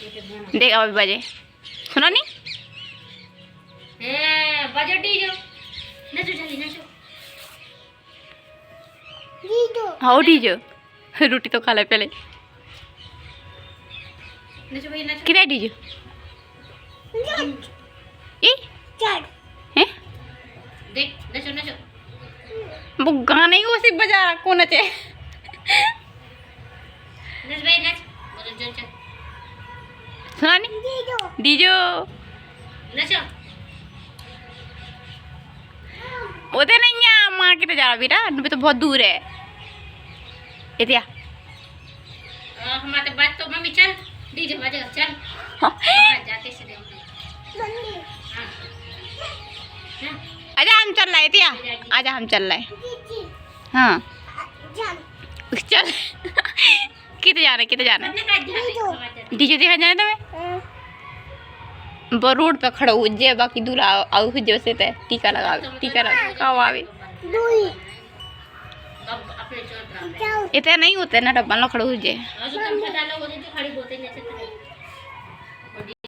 देख अभी बजे सुनो नहीं बजे डीजो नचो जल्दी नचो हाँ डीजो रोटी तो खा ले पहले नचो भाई नचो किधर डीजो ए हैं देख नचो नचो वो गाना ही उसी बजा रहा कौन नचे नच भाई नच बोलो चल चल सुना नहीं डीजो नचो उधर नहीं है माँ के तो जा रहा बेटा अभी तो बहुत दूर है इतिया हमारे बात तो मम्मी चल डीजे बजेगा चल हाँ। जाते से आजा हम चल रहे इतिया आजा हम चल रहे हाँ चल कितने जाना डीजे देखा जाने तुम्हें वो रोड पे खड़ा हो जे बाकी दूल्हा आउ फिर जैसे ते टीका लगा कब आवे इतने नहीं होते ना डब्बा लो खड़े हो जे